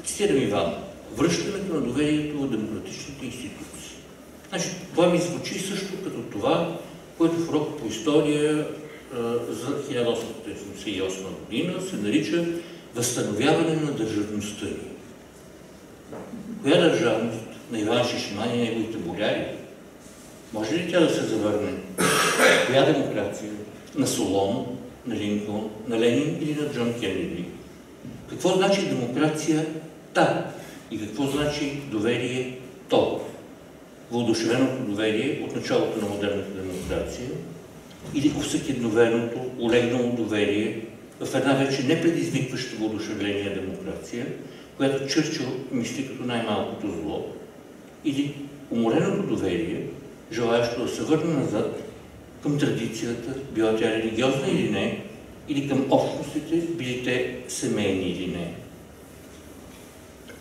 Цитирам Иван. Връщането на доверието в демократичните институции. Значи, това ми звучи също като това, което в урок по история за 1878 година се нарича възстановяване на държавността ни. Коя държавност? На Иван Шишман и неговите боляри? Може ли тя да се завърне? Коя демокрация? На Солон, на Линкълн, на Ленин или на Джон Кенеди? Какво значи демокрация та? И какво значи доверие то? Въодушевеното доверие от началото на модерната демокрация или всекидневреното, улегнало доверие в една вече непредизвикваща въодушевление демокрация, която Чърчил мисли като най-малкото зло, или умореното доверие, желаящо да се върне назад към традицията, била тя религиозна или не, или към общностите, били те семейни или не.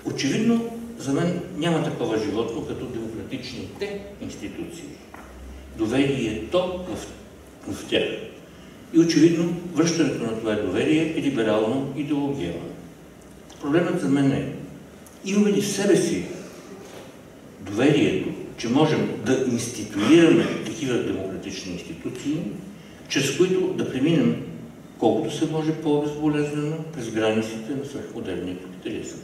Очевидно, за мен няма такова животно като демократичните институции. Доверието в тях. И очевидно, връщането на това доверие е либерално идеология. Проблемът за мен е, имаме ли в себе си доверието, че можем да институираме такива демократични институции, чрез които да преминем колкото се може по-безболезнено през границите на свръхмодерния капитализъм.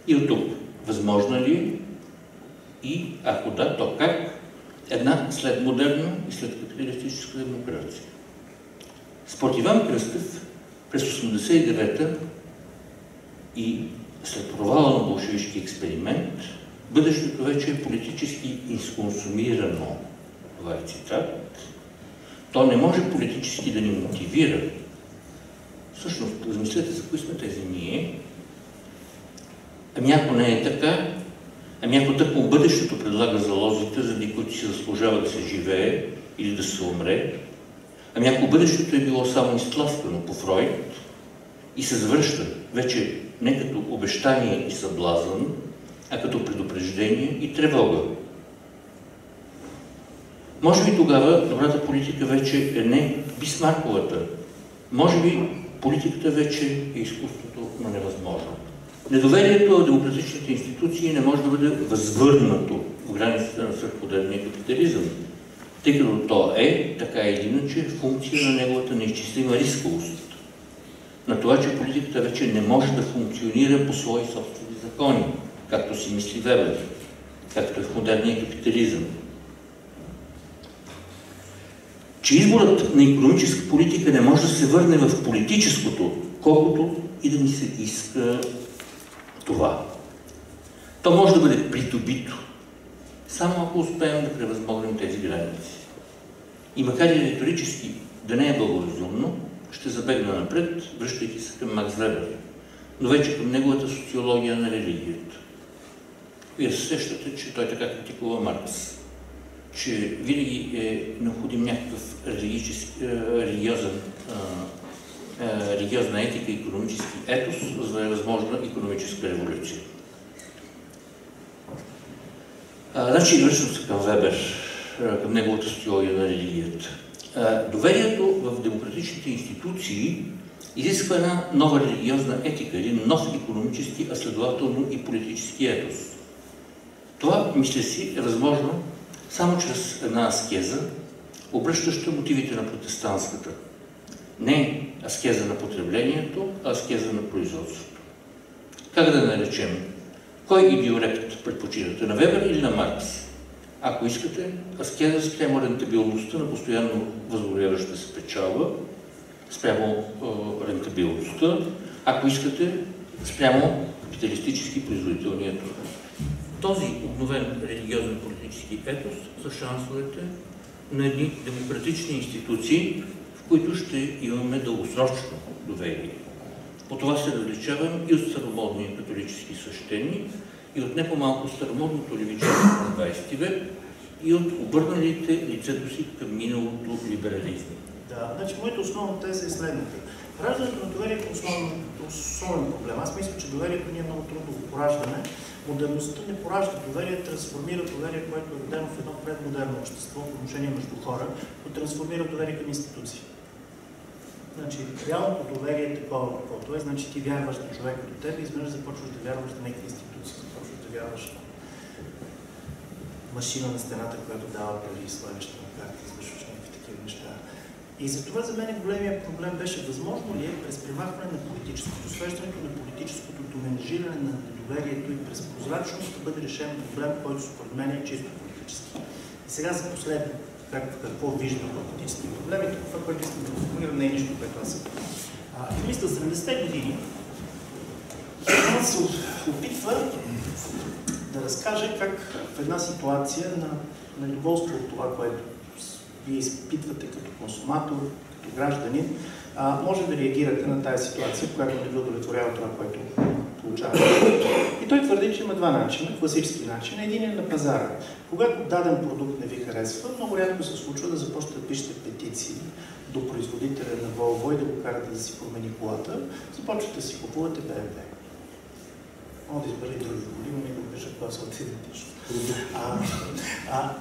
И от тук, възможно ли и ако да, то как една след модерна и след капиталистическа демокрация? Според Иван Кръстев, през 1989-та и след провала на болшевишки експеримент, бъдещето вече е политически изконсумирано. Това е цитат. То не може политически да ни мотивира. Всъщност, размислете за кои сме тези ние. Ами ако не е така, ами ако тъкмо бъдещето предлага залозите, заради които си заслужава да се живее или да се умре, ами ако бъдещето е било само изтласкано по Фройд и се завръща вече не като обещание и съблазън, а като предупреждение и тревога. Може би тогава добрата политика вече е не Бисмарковата. Може би политиката вече е изкуството на невъзможно. Недоверието в демократичните институции не може да бъде възвърнато в границите на свръхмодерния капитализъм, тъй като то е, така или иначе, функция на неговата неизчислима рисковост. На това, че политиката вече не може да функционира по свои собствени закони, както си мисли Вебер, както е в модерния капитализъм. Че изборът на икономическа политика не може да се върне в политическото, колкото и да ни се иска това. То може да бъде придобито, само ако успеем да превъзмогнем тези граници. И макар и риторически да не е благоразумно, ще забегна напред, връщайки се към Макс Вебер, но вече към неговата социология на религията. Вие се сещате, че той така критикува Маркс, че винаги е необходим някакъв религиозна етика и икономически етос, за да е възможна икономическа революция. Значи, връщам се към Вебер, към неговата социология на религията. Доверието в демократичните институции изисква една нова религиозна етика, един нов икономически, а следователно и политически етос. Това, мисля си, е възможно само чрез една аскеза, обръщаща мотивите на протестантската. Не аскеза на потреблението, а аскеза на производството. Как да наречем? Кой идеолект предпочитате? На Вебер или на Маркс? Ако искате, аскеза спрямо рентабилността на постоянно възобновяваща се печалба, спрямо рентабилността, ако искате, спрямо капиталистически производителния труд. Този обновен религиозен политически етос са шансовете на едни демократични институции, в които ще имаме дългосрочно доверие. По това се различавам и от старомодния католически свещеник, и от не по-малко старомодното левичество на 20 век, и от обърналите лицето си към миналото либерализъм. Да, значи моята основна теза е следната. Раждането на доверието е основен проблем. Аз мисля, че доверието ни е много трудно го пораждане. Модерността не поражда доверие, трансформира доверие, което е родено в едно предмодерно общество, в отношение между хора, но трансформира доверие към институции. Значи, реалното доверие е такова, каквото е. Значи ти вярваш на човек до теб и изведнъж започваш да вярваш на някакви институции, започваш да вярваш на машина на стената, която дава пари, слагаш на карта, извършваш някакви такива неща. И затова за мен големия проблем беше възможно ли е през премахване на политическото, свеждането на политическото до менажиране на недоверието и през прозрачност да бъде решен проблем, който според мен е чисто политически. И сега за последно, какво виждам в политически проблеми, това, което искам да формулирам, не е нищо, което аз съм. Мисля, 70-те години Херман се опитва да разкаже как в една ситуация на недоволство от това, което вие изпитвате като консуматор, като гражданин, може да реагирате на тази ситуация, която не ви удовлетворява това, което получавате. И той твърди, че има два начина, класически начин. Един е на пазара. Когато даден продукт не ви харесва, много рядко се случва да започнете да пишете петиции до производителя на Volvo и да го карате да си промени колата, започвате да си купувате BMW. Мога да избера и други коли, но не го пиша, това са идентично.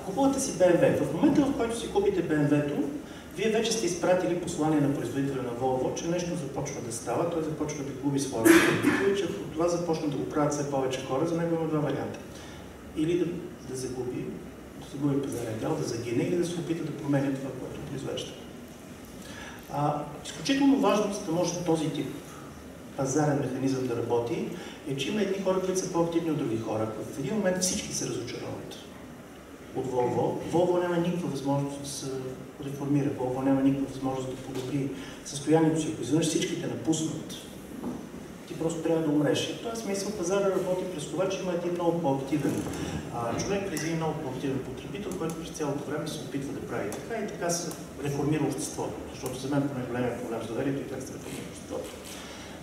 Купувате си BMW. В момента, в който си купите BMW-то, вие вече сте изпратили послание на производителя на Volvo, че нещо започва да става, той започва да губи своята продукция и че това започна да го правят все повече хора, за него има два варианта. Или да загуби пазарен дял, да загине, или да се опита да променя това, което произвежда. Изключително важно, за да може този тип пазарен механизъм да работи, е, че има едни хора, които са по-активни от други хора. В един момент всички се разочароват от Volvo. Volvo няма никаква възможност да се реформира. Volvo няма никаква възможност да подобри състоянието си. Ако изведнъж всички те напуснат, ти просто трябва да умреш. В този смисъл пазара работи през това, че има един много по-активен човек, през един много по-активен потребител, който през цялото време се опитва да прави така и така се реформира обществото. Защото за мен големия проблем с доверието и как се реформира обществото.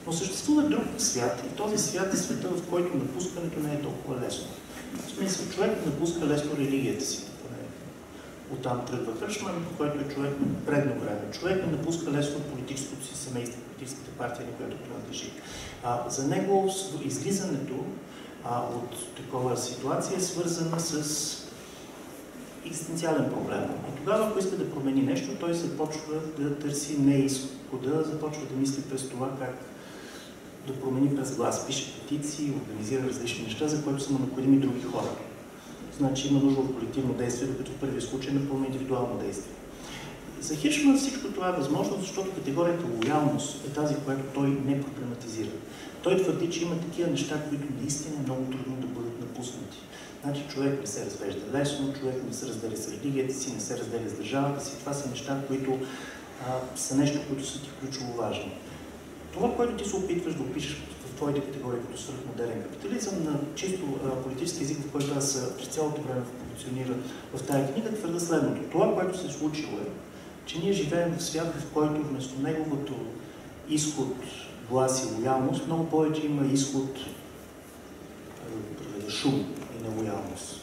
Но съществува друг свят и този свят е света, в който напускането не е толкова лесно. В смисъл, човек напуска лесно религията си. Оттам тръгва Хършман, който е човек на предно време. Човек не напуска лесно политическото си семейство, политическата партия, на която принадлежи. За него излизането от такова ситуация е свързана с екзистенциален проблем. И тогава, ако иска да промени нещо, той започва да търси неизхода, започва да мисли през това как да промени през глас, пише петиции, организира различни неща, за които са му необходими други хора. Значи има нужда от колективно действие, докато в първия случай е напълно индивидуално действие. За Хиршман всичко това е възможно, защото категорията лоялност е тази, която той не проблематизира. Той твърди, че има такива неща, които наистина е много трудно да бъдат напуснати. Значи човек не се развежда лесно, човек не се разделя с религията си, не се разделя с държавата си. Това са неща, които са нещо, които са ти ключово важни. Това, което ти се опитваш да опишеш в твоите категории като свръхмодерен капитализъм, на чисто политически език, в който аз през цялото време функционира в тази книга, твърда следното. Това, което се е случило е, че ние живеем в свят, в който вместо неговото изход, глас и лоялност, много повече има изход шум и нелоялност.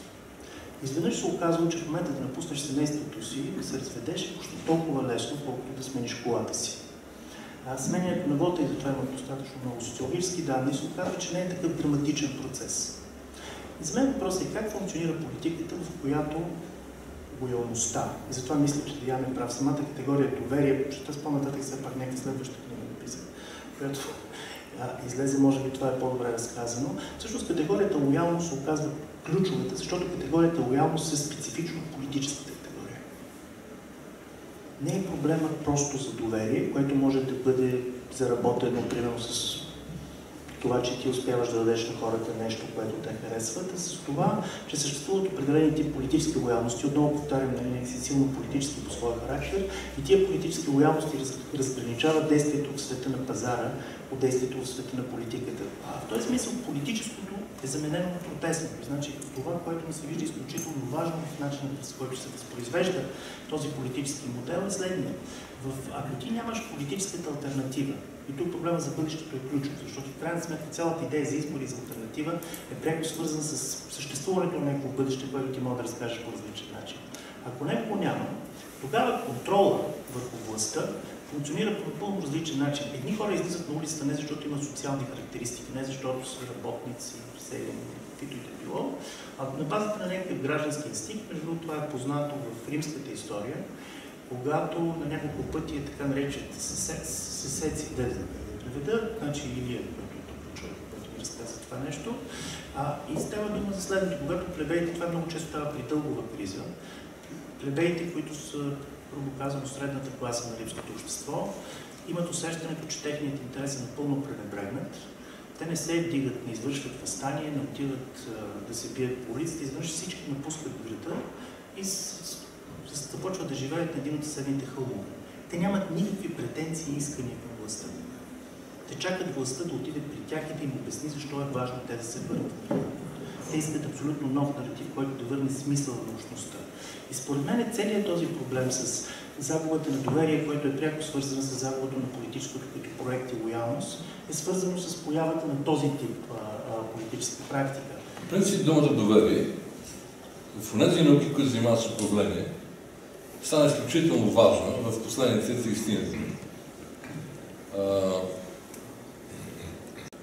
Изведнъж се оказва, че в момента да напуснеш семейството си, да се разведеш е почти толкова лесно, колкото да смениш колата си. Сменянето на вода, и затова има достатъчно много социологически данни, се оказва, че не е такъв драматичен процес. И за мен въпросът е как функционира политиката, в която лоялността. И затова мисля, че Деян е прав. Самата категория доверие, ще с по-нататък все пак някаква следваща книга написах, която излезе, може би това е по-добре разказано. Всъщност категорията лоялност се оказва ключовата, защото категорията лоялност е специфично политическата категория. Не е проблемът просто за доверие, което може да бъде заработено, примерно с това, че ти успяваш да дадеш на хората нещо, което те харесват, а с това, че съществуват определени тип политически лоялности. Отново повтарям, не си силно политически по своя характер. И тия политически лоялности разграничават действието в света на пазара от действието в света на политиката. В този смисъл политическото е заменено на протестното. Значи това, което ми се вижда изключително важно в начина, с който се възпроизвежда този политически модел е следния. Ако ти нямаш политическата алтернатива, и тук проблема за бъдещето е ключов, защото в крайна сметка цялата идея за избори и за алтернатива е пряко свързана с съществуването на някакво бъдеще, което ти може да разкажеш по различен начин. Ако него го няма, тогава контрола върху властта функционира по напълно различен начин. Едни хора излизат на улицата не защото имат социални характеристики, не защото са работници, преселени, каквито и да било, а на базата на някакъв граждански инстинкт. Между това е познато в римската история. когато на няколко пъти е така наречените съседци, да преведа, значи Илия, който ми разказа това нещо. И става дума за следното. Когато плебеите, това много често става при дългова криза, плебеите, които са, грубо казано, средната класа на римското общество, имат усещането, че техният интерес е напълно пренебрегнат. Те не се вдигат, не извършват въстание, не отиват да се бият по улиците, изведнъж всички напускат града и започват да живеят на един от съседните хълмове. Те нямат никакви претенции и искания към властта. Те чакат властта да отиде при тях и да им обясни защо е важно те да се върнат. Те искат абсолютно нов наратив, който да върне смисъл на общността. И според мен целият този проблем с загубата на доверие, който е пряко свързан с загубата на политическото като проект и лоялност, е свързано с появата на този тип политическа практика. В принцип, думата доверие в тези науки, които занимават с управление, стана изключително важна в последните 30 години.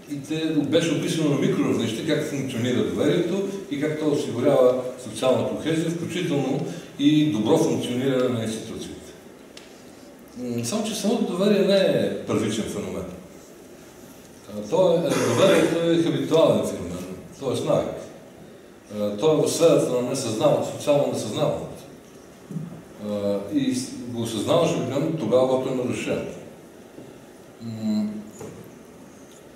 И беше описано на микроравнище как функционира доверието и как то осигурява социална кохезия, включително и добро функциониране на институциите. Само че самото доверие не е първичен феномен. Доверието е хабитуален феномен, т.е. навик. Той е в сферата на несъзнаването, социално несъзнаването. И го осъзнаваш обикновено тогава, когато е нарушено.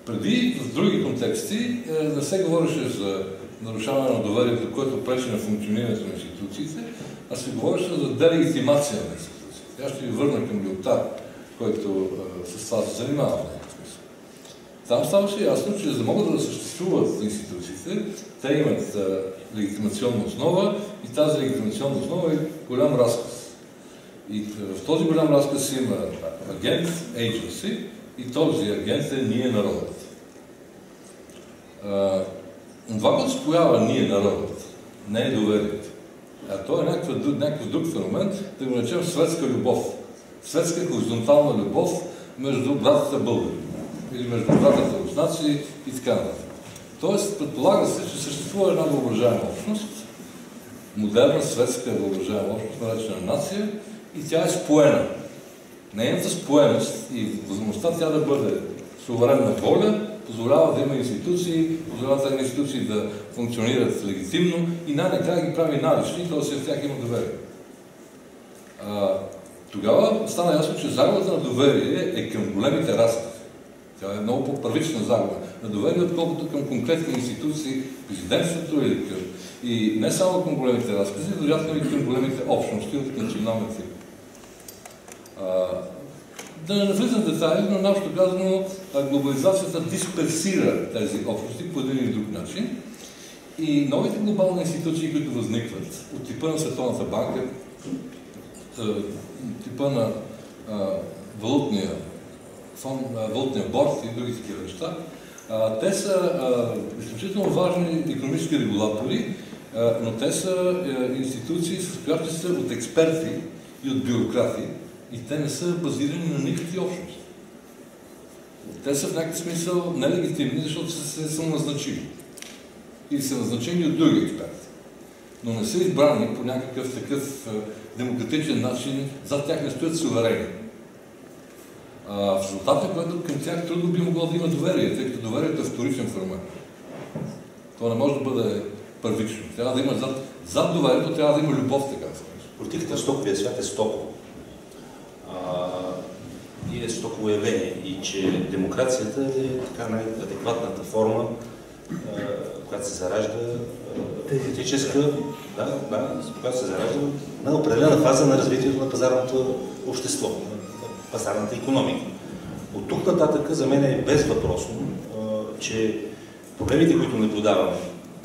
Преди, в други контексти, не се говореше за нарушаване на доверието, което пречи на функционирането на институциите, а се говореше за делегитимация на институциите. Аз ще ви върна към Лиотар, който с това се занимава в някакъв смисъл. Там ставаше ясно, че за да могат да съществуват институциите, те имат легитимационна основа и тази легитимационна основа е голям разказ. И в този голям разказ има агент, agency, и този агент е ние народът. Това, което се поява ние народът, не е доверието. То е някакъв друг феномен, да го наречем светска любов. Светска хоризонтална любов между братята българи. Или между братята руснаци и така нататък. Тоест, предполага се, че съществува една въображаема общност, модерна светска въображаема общност, наречена нация, и тя е споена. Нейната споеност и възможността тя да бъде суверенна воля позволява да има институции, позволява тези институции да функционират легитимно и най-накрая ги прави налични, т.е. в тях има доверие. Тогава стана ясно, че загубата на доверие е към големите разкази. Тя е много по-първична загуба на доверие, отколкото към конкретни институции, президентството или към... И не само към големите разкази, вероятно и към големите общности от националния тип. Да не навлизам в детайли, но нашето казано, глобализацията дисперсира тези общности по един или друг начин. И новите глобални институции, които възникват от типа на Световната банка, типа на валутния фонд, валутния борд и други такива неща, те са изключително важни икономически регулатори, но те са институции, състоящи се от експерти и от бюрократи, и те не са базирани на никакви общности. Те са в някакъв смисъл нелегитимни, защото са самоназначими. Или са назначени от други експерти. Но не са избрани по някакъв такъв демократичен начин, зад тях не стоят суверени. В резултата, което към тях трудно би могло да има доверие, тъй като доверието е вторичен феномен. Това не може да бъде първично. Трябва да има зад доверието, трябва да има любов, така да се каже. Политиката в стоковия свят е стоково. И е стоково явление. И че демокрацията е така най-адекватната форма, която се заражда политическа, която се заражда на определена фаза на развитието на пазарното общество, на пазарната икономика. От тук нататък за мен е безвъпросно, че проблемите, които наблюдаваме,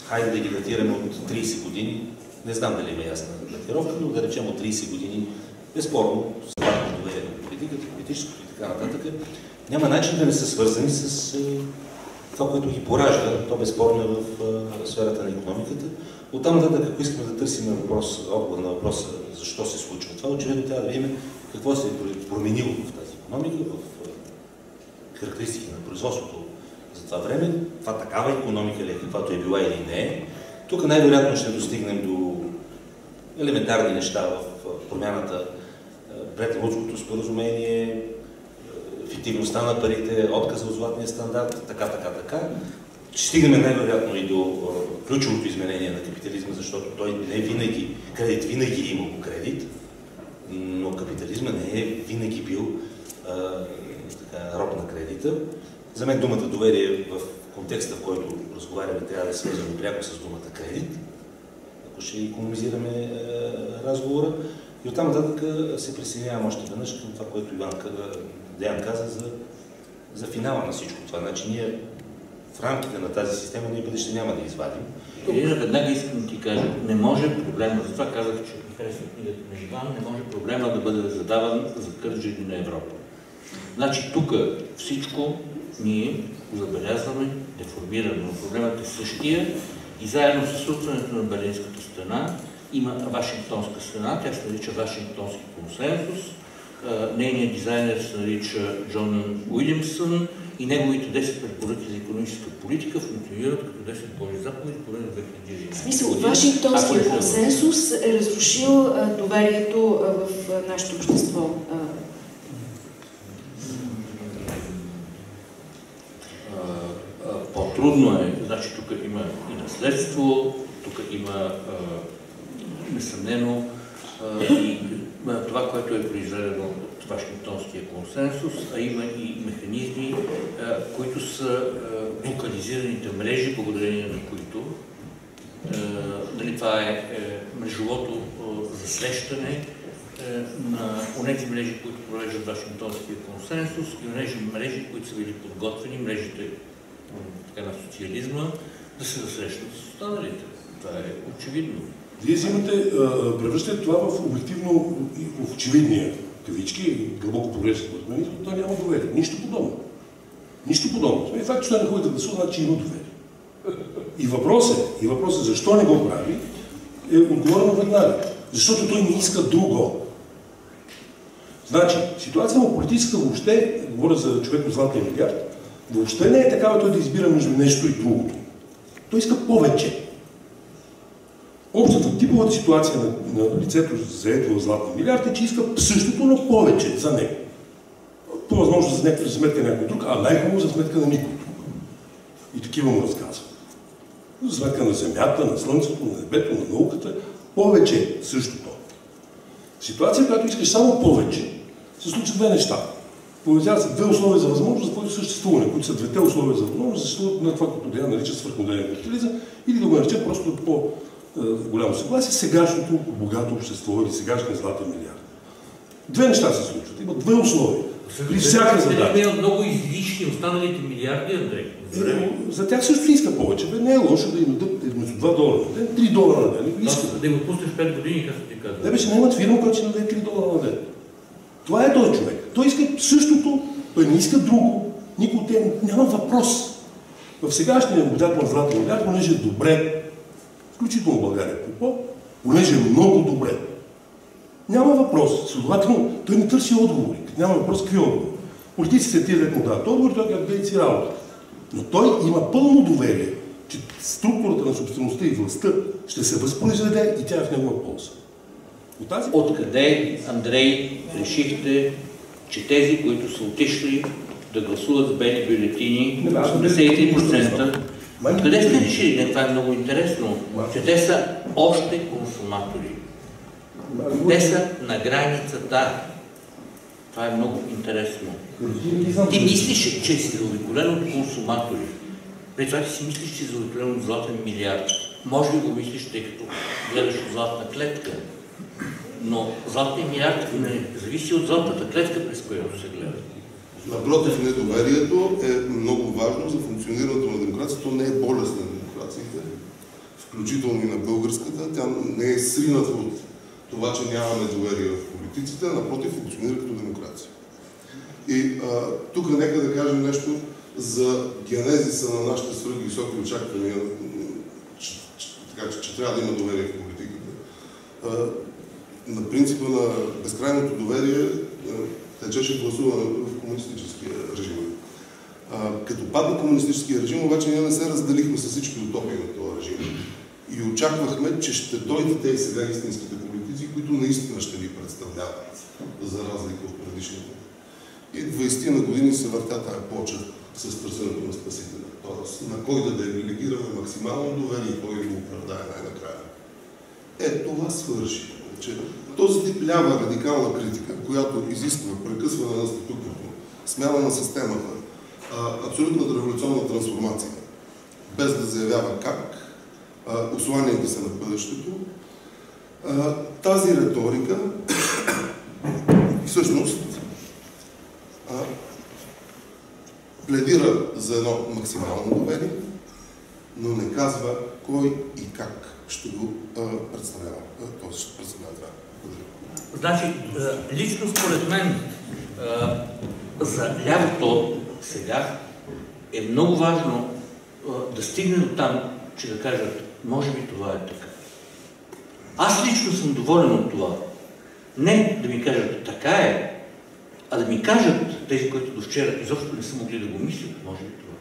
хайде да ги датираме от 30 години, не знам дали има ясна датировка, но да речем от 30 години, безспорно, съвършено доверие на политиката, политическото и така нататък, няма начин да не са свързани с това, което ги поражда, то безспорно е в сферата на икономиката. Оттам нататък, ако искаме да търсим отговор на въпроса защо се случва това, очевидно трябва да видим какво се е променило в тази икономика, в характеристики на производството за това време, това такава икономика ли е, каквато е била или не е. Тук най-вероятно ще достигнем до елементарни неща в промяната Бретън-Вудското споразумение, фиктивността на парите, отказа от златния стандарт, така. Ще стигнем най-вероятно и до ключовото изменение на капитализма, защото той не е винаги, кредит винаги е имал кредит, но капитализма не е винаги бил роб на кредита. За мен думата доверие в контекста, в който разговаряме, трябва да е свързано пряко с думата кредит, ако ще икономизираме разговора. И оттам нататък се присъединявам още веднъж към това, което Деян каза за финала на всичко това. Значи ние в рамките на тази система ние бъдеще няма да извадим. Ирина, веднага искам да ти кажа, не може проблема, затова казах, че харесва книгата на Живан, не може проблема да бъде задаван за Кърджали на Европа. Значи тук всичко ние го забелязваме деформирано, но проблемът е същия и заедно с случването на Берлинската стена има Вашингтонска стена, тя се нарича Вашингтонски консенсус, нейният дизайнер се нарича Джон Уилямсън и неговите 10 препоръки за икономическа политика функционират като 10 Божи заповеди по време на 2011. В смисъл, Вашингтонския консенсус е разрушил доверието в нашето общество. По-трудно е, значи тук има и наследство, тук има несъмнено и това, което е произведено от Вашингтонския консенсус, а има и механизми, които са локализираните мрежи, благодарение на които дали това е мрежовото засещане на онези мрежи, които провеждат Вашингтонския консенсус и онези мрежи, които са били подготвени, мрежите на социализма, да се засрещат с останалите. Това е очевидно. Вие взимате, превръщате това в обективно, в очевидния кавички, дълбоко погрешен според мен, той няма доверие. Нищо подобно. Нищо подобно. И факт, че той не ходи да гласува, значи има доверие. И въпросът защо не го прави, е отговорено веднага. Защото той не иска друго. Значи, ситуация на политическа въобще, говоря за човек от златния милиард, въобще не е такава той да избира между нещо и другото. Той иска повече. Общата типовата ситуация на лицето заето в златния милиард е, че иска същото, но повече за него. По възможност за сметка на някой друг, а най-хубаво за сметка на никой друг. И такива му разказва. За сметка на земята, на слънцето, на небето, на науката, повече същото. Ситуация, която искаш само повече, се случат две неща. Повезяват се две условия за възможност за твоето съществуване, които са двете условия за възможност, съществуват на това, което Деян нарича свръхмодерен капитализъм, или да го наречем просто по-голямо съгласие, сегашното богато общество или сегашния златен милиард. Две неща се случват. Има две условия. При всяка задача. Има много излишни останалите милиарди, Андрей. За тях също иска повече. Не е лошо да им дадат вместо $2 на ден, $3 на ден. Да го пуснеш 5 години, както ти казвам. Не беше наймат фирма, която ще даде $3 на ден. Това е този човек. Той иска същото, той не иска друго. Никой от тях няма въпрос. В сегашния богат на златен милиард, понеже е добре, включително България, понеже е много добре, няма въпрос. Следователно, той не търси отговори. Няма въпрос какви отговори. Политиците тия дет му дадат отговори, той как гледа си работа. Но той има пълно доверие, че структурата на собствеността и властта ще се възпроизведе и тя е в негова полза. Откъде, Андрей, решихте, че тези, които са отишли да гласуват с бели бюлетини, 83%, откъде сте решили? Това е много интересно, че те са още консуматори. Те са на границата. Това е много интересно. Ти мислиш, че си заобиколен от консуматори. При това ти си мислиш, че си заобиколен от златен милиард. Може би го мислиш, тъй като гледаш от златна клетка. Но златният милиард не зависи от златната клетка, през която се гледа. Напротив, недоверието е много важно за функционирането на демокрацията. То не е болест на демокрацията, включително и на българската. Тя не е срината от това, че нямаме доверие в политиците, а напротив функционира като демокрация. И тук нека да кажем нещо за генезиса на нашите свръхвисоки очаквания, че трябва да има доверие в политиката. На принципа на безкрайното доверие течеше гласуване в комунистическия режим. Като падна комунистическия режим, обаче ние не се разделихме с всички утопии на този режим. И очаквахме, че ще дойдат тези сега истинските политици, които наистина ще ни представляват. за разлика от предишните. И 20 на години се въртя тая плоча с търсенето на Спасителя. Тоест, на кой да делегираме максимално доверие и кой да го оправдае най-накрая. Това свърши. Че този тип лява радикална критика, която изисква прекъсване на статуквото, смяна на системата, абсолютната революционна трансформация, без да заявява как, усланията са на бъдещето, тази риторика всъщност пледира за едно максимално доверие, но не казва кой и как ще го представлява. Този ще представлява това. Значи, лично според мен за лявото сега е много важно да стигне до там, че да кажат, може би това е така. Аз лично съм доволен от това. Не да ми кажат така е, а да ми кажат тези, които до вчера изобщо не са могли да го мислят, може би това.